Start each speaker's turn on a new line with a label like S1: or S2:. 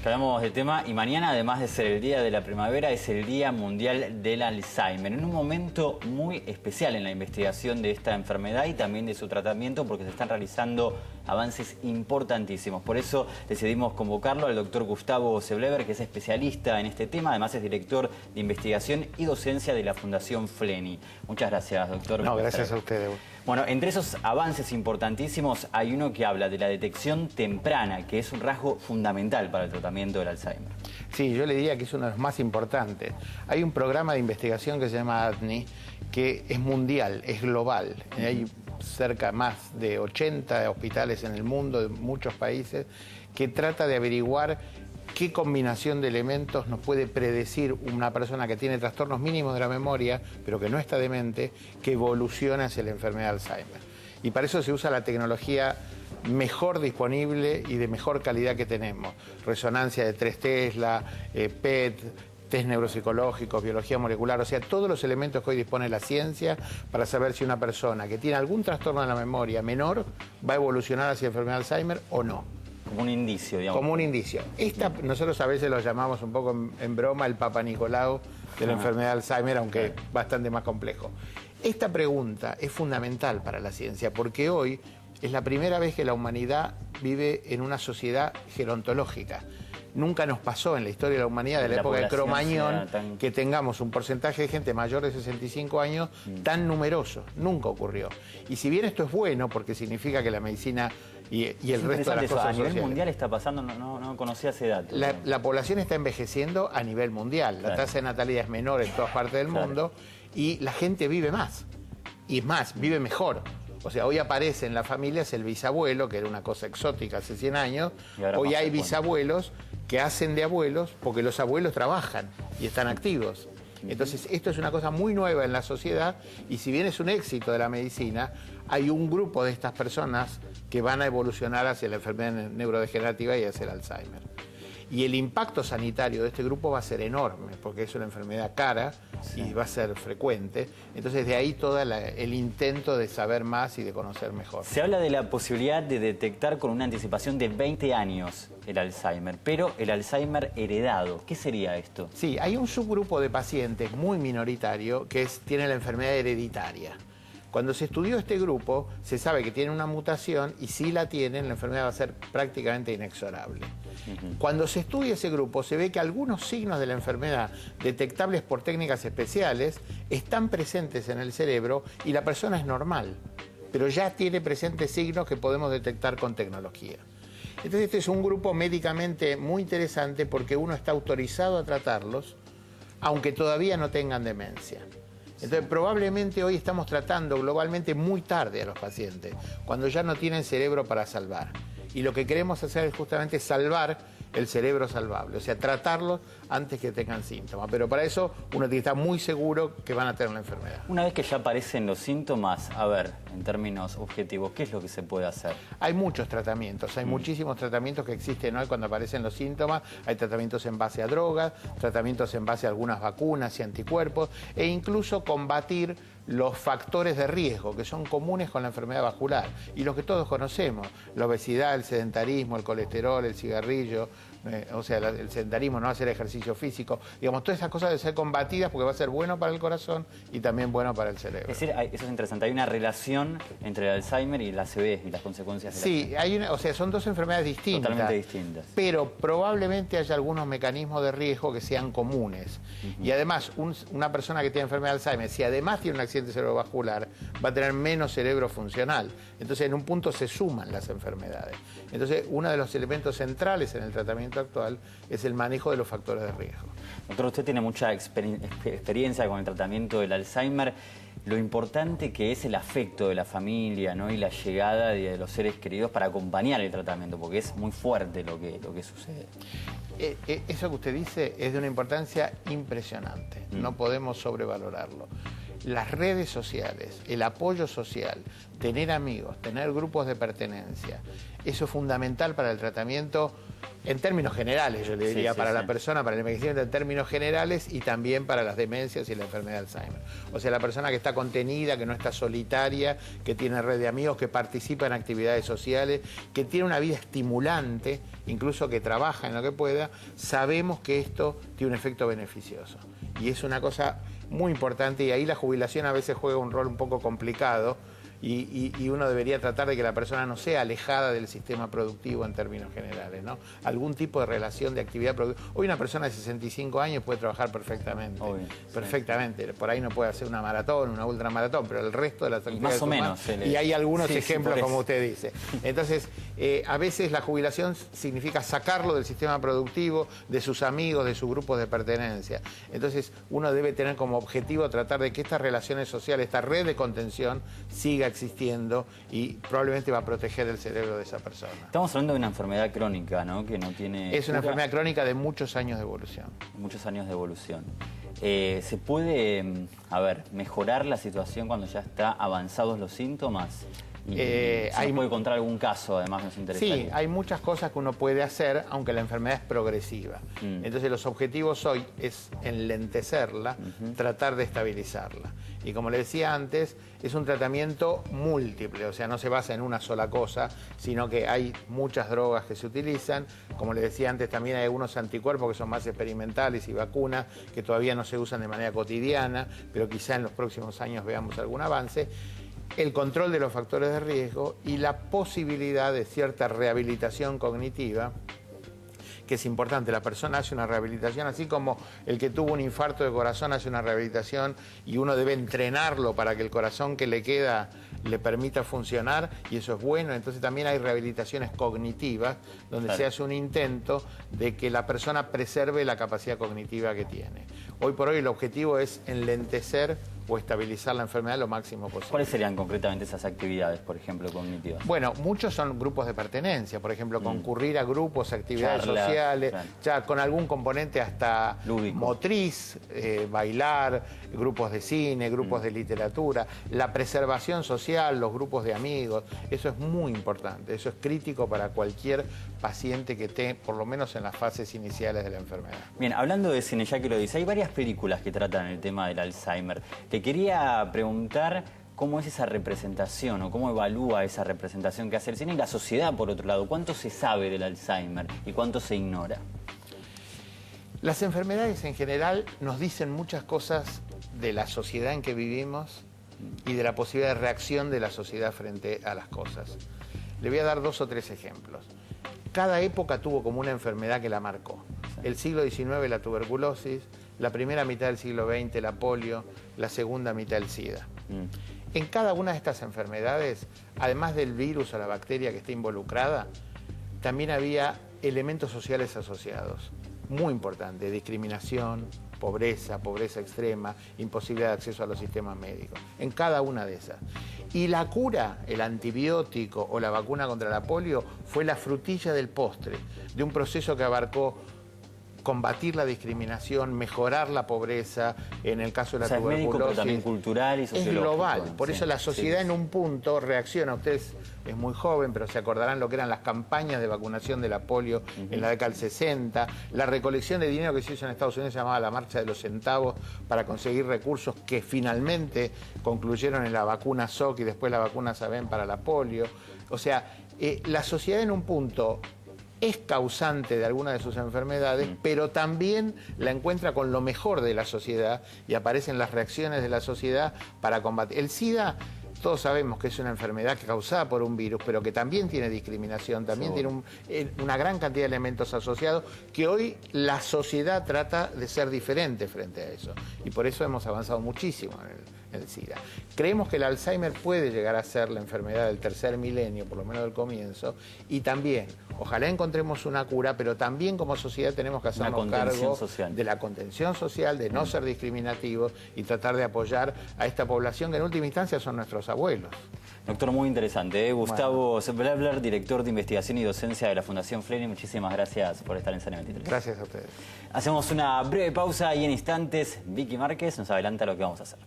S1: Cambiamos de tema y mañana, además de ser el Día de la Primavera, es el Día Mundial del Alzheimer. En un momento muy especial en la investigación de esta enfermedad y también de su tratamiento, porque se están realizando avances importantísimos. Por eso decidimos convocarlo al doctor Gustavo Seblever, que es especialista en este tema. Además es director de investigación y docencia de la Fundación Fleni. Muchas gracias, doctor.
S2: No, gracias a ustedes.
S1: Bueno, entre esos avances importantísimos hay uno que habla de la detección temprana, que es un rasgo fundamental para el tratamiento del Alzheimer.
S2: Sí, yo le diría que es uno de los más importantes. Hay un programa de investigación que se llama ADNI, que es mundial, es global. Hay cerca más de 80 hospitales en el mundo, de muchos países, que trata de averiguar qué combinación de elementos nos puede predecir una persona que tiene trastornos mínimos de la memoria, pero que no está demente, que evoluciona hacia la enfermedad de Alzheimer. Y para eso se usa la tecnología mejor disponible y de mejor calidad que tenemos. Resonancia de 3 Tesla, PET, test neuropsicológicos, biología molecular, o sea, todos los elementos que hoy dispone la ciencia para saber si una persona que tiene algún trastorno de la memoria menor va a evolucionar hacia enfermedad de Alzheimer o no.
S1: Como un indicio, digamos.
S2: Como un indicio. Nosotros a veces lo llamamos un poco en broma el Papa Nicolau de la enfermedad de Alzheimer, aunque es bastante más complejo. Esta pregunta es fundamental para la ciencia porque hoy es la primera vez que la humanidad vive en una sociedad gerontológica. Nunca nos pasó en la historia de la humanidad, de la época de Cromañón, que tengamos un porcentaje de gente mayor de 65 años tan numeroso. Nunca ocurrió. Y si bien esto es bueno, porque significa que la medicina y el resto de las cosas
S1: a nivel
S2: sociales,
S1: mundial está pasando, no conocía ese dato.
S2: La población está envejeciendo a nivel mundial. La tasa de natalidad es menor en todas partes del mundo y la gente vive más. Y es más, vive mejor. O sea, hoy aparece en las familias el bisabuelo, que era una cosa exótica hace 100 años. Hoy hay bisabuelos que hacen de abuelos porque los abuelos trabajan y están activos. Entonces, esto es una cosa muy nueva en la sociedad y si bien es un éxito de la medicina, hay un grupo de estas personas que van a evolucionar hacia la enfermedad neurodegenerativa y hacia el Alzheimer. Y el impacto sanitario de este grupo va a ser enorme, porque es una enfermedad cara y va a ser frecuente. Entonces, de ahí todo el intento de saber más y de conocer mejor.
S1: Se habla de la posibilidad de detectar con una anticipación de 20 años el Alzheimer, pero el Alzheimer heredado, ¿qué sería esto?
S2: Sí, hay un subgrupo de pacientes muy minoritario que tiene la enfermedad hereditaria. Cuando se estudió este grupo, se sabe que tiene una mutación y si la tienen, la enfermedad va a ser prácticamente inexorable. Cuando se estudia ese grupo, se ve que algunos signos de la enfermedad, detectables por técnicas especiales, están presentes en el cerebro y la persona es normal, pero ya tiene presentes signos que podemos detectar con tecnología. Entonces, este es un grupo médicamente muy interesante porque uno está autorizado a tratarlos, aunque todavía no tengan demencia. Entonces, probablemente hoy estamos tratando globalmente muy tarde a los pacientes, cuando ya no tienen cerebro para salvar. Y lo que queremos hacer es justamente salvar el cerebro salvable, o sea, tratarlos antes que tengan síntomas. Pero para eso uno tiene que estar muy seguro que van a tener la enfermedad.
S1: Una vez que ya aparecen los síntomas, a ver, en términos objetivos, ¿qué es lo que se puede hacer?
S2: Hay muchos tratamientos, hay muchísimos tratamientos que existen hoy cuando aparecen los síntomas. Hay tratamientos en base a drogas, tratamientos en base a algunas vacunas y anticuerpos, e incluso combatir los factores de riesgo que son comunes con la enfermedad vascular y los que todos conocemos: la obesidad, el sedentarismo, el colesterol, el cigarrillo, o sea, el sedentarismo, no hacer ejercicio físico. Digamos, todas esas cosas deben ser combatidas porque va a ser bueno para el corazón y también bueno para el cerebro.
S1: Es decir, eso es interesante, hay una relación entre el Alzheimer y la ACV y las consecuencias de la
S2: Sí, o sea, son dos enfermedades distintas.
S1: Totalmente distintas.
S2: Pero probablemente haya algunos mecanismos de riesgo que sean comunes. Y además, una persona que tiene enfermedad de Alzheimer, si además tiene un accidente cerebrovascular, va a tener menos cerebro funcional. Entonces, en un punto se suman las enfermedades. Entonces, uno de los elementos centrales en el tratamiento actual es el manejo de los factores de riesgo.
S1: Doctor, usted tiene mucha experiencia con el tratamiento del Alzheimer. Lo importante que es el afecto de la familia, ¿no? Y la llegada de los seres queridos para acompañar el tratamiento, porque es muy fuerte lo que sucede.
S2: Eso que usted dice es de una importancia impresionante. No podemos sobrevalorarlo. Las redes sociales, el apoyo social, tener amigos, tener grupos de pertenencia, eso es fundamental para el tratamiento En términos generales, yo le diría, para la persona, para el envejecimiento en términos generales y también para las demencias y la enfermedad de Alzheimer. O sea, la persona que está contenida, que no está solitaria, que tiene red de amigos, que participa en actividades sociales, que tiene una vida estimulante, incluso que trabaja en lo que pueda, sabemos que esto tiene un efecto beneficioso. Y es una cosa muy importante y ahí la jubilación a veces juega un rol un poco complicado. Y uno debería tratar de que la persona no sea alejada del sistema productivo en términos generales, ¿no? Algún tipo de relación de actividad productiva. Hoy una persona de 65 años puede trabajar perfectamente. Obvio, perfectamente. Sí. Por ahí no puede hacer una maratón, una ultramaratón, pero el resto de las actividades
S1: más o menos.
S2: Y hay algunos ejemplos, como usted dice. Entonces, a veces la jubilación significa sacarlo del sistema productivo, de sus amigos, de sus grupos de pertenencia. Entonces, uno debe tener como objetivo tratar de que estas relaciones sociales, esta red de contención, siga existiendo y probablemente va a proteger el cerebro de esa persona.
S1: Estamos hablando de una enfermedad crónica, ¿no? Que no tiene...
S2: Es una enfermedad crónica de muchos años de evolución.
S1: Muchos años de evolución. ¿Se puede, mejorar la situación cuando ya está avanzados los síntomas? ¿Se puede encontrar algún caso, además nos interesaría?
S2: Sí, hay muchas cosas que uno puede hacer, aunque la enfermedad es progresiva. Entonces los objetivos hoy es enlentecerla, tratar de estabilizarla. Y como le decía antes, es un tratamiento múltiple, o sea, no se basa en una sola cosa, sino que hay muchas drogas que se utilizan. Como le decía antes, también hay algunos anticuerpos que son más experimentales y vacunas que todavía no se usan de manera cotidiana, pero quizá en los próximos años veamos algún avance. El control de los factores de riesgo y la posibilidad de cierta rehabilitación cognitiva, que es importante. La persona hace una rehabilitación, así como el que tuvo un infarto de corazón hace una rehabilitación y uno debe entrenarlo para que el corazón que le queda le permita funcionar, y eso es bueno. Entonces también hay rehabilitaciones cognitivas donde se hace un intento de que la persona preserve la capacidad cognitiva que tiene. Hoy por hoy el objetivo es enlentecer o estabilizar la enfermedad lo máximo posible.
S1: ¿Cuáles serían concretamente esas actividades, por ejemplo, cognitivas?
S2: Bueno, muchos son grupos de pertenencia, por ejemplo, concurrir a grupos, actividades sociales, ya con algún componente hasta lúdico, motriz, bailar, grupos de cine, grupos de literatura, la preservación social, los grupos de amigos, eso es muy importante, eso es crítico para cualquier paciente que esté, por lo menos en las fases iniciales de la enfermedad.
S1: Bien, hablando de cine, ya que lo dice, hay varias películas que tratan el tema del Alzheimer. Te quería preguntar cómo es esa representación o cómo evalúa esa representación que hace el cine y la sociedad, por otro lado. ¿Cuánto se sabe del Alzheimer y cuánto se ignora?
S2: Las enfermedades en general nos dicen muchas cosas de la sociedad en que vivimos y de la posibilidad de reacción de la sociedad frente a las cosas. Le voy a dar 2 o 3 ejemplos. Cada época tuvo como una enfermedad que la marcó. El siglo XIX, la tuberculosis, la primera mitad del siglo XX, la polio, la segunda mitad, el SIDA. En cada una de estas enfermedades, además del virus o la bacteria que está involucrada, también había elementos sociales asociados. Muy importante: discriminación, pobreza, pobreza extrema, imposibilidad de acceso a los sistemas médicos. En cada una de esas. Y la cura, el antibiótico o la vacuna contra la polio, fue la frutilla del postre de un proceso que abarcó combatir la discriminación, mejorar la pobreza, en el caso de la tuberculosis.
S1: Es médico, pero también cultural y sociológico.
S2: Es global, por eso la sociedad en un punto reacciona. Usted es muy joven, pero se acordarán lo que eran las campañas de vacunación de la polio en la década del 60, la recolección de dinero que se hizo en Estados Unidos, se llamaba la Marcha de los Centavos, para conseguir recursos que finalmente concluyeron en la vacuna Salk y después la vacuna Sabin para la polio. O sea, la sociedad en un punto es causante de alguna de sus enfermedades, pero también la encuentra con lo mejor de la sociedad y aparecen las reacciones de la sociedad para combatir. El SIDA, todos sabemos que es una enfermedad causada por un virus, pero que también tiene discriminación, también tiene una gran cantidad de elementos asociados que hoy la sociedad trata de ser diferente frente a eso. Y por eso hemos avanzado muchísimo en el SIDA. Creemos que el Alzheimer puede llegar a ser la enfermedad del tercer milenio, por lo menos del comienzo, y también, ojalá encontremos una cura, pero también como sociedad tenemos que hacernos cargo de la contención social, de no ser discriminativos y tratar de apoyar a esta población que en última instancia son nuestros abuelos.
S1: Doctor, muy interesante. Gustavo Blabler, director de investigación y docencia de la Fundación Fleming, muchísimas gracias por estar en Sane 23.
S2: Gracias a ustedes.
S1: Hacemos una breve pausa y en instantes Vicky Márquez nos adelanta lo que vamos a hacer.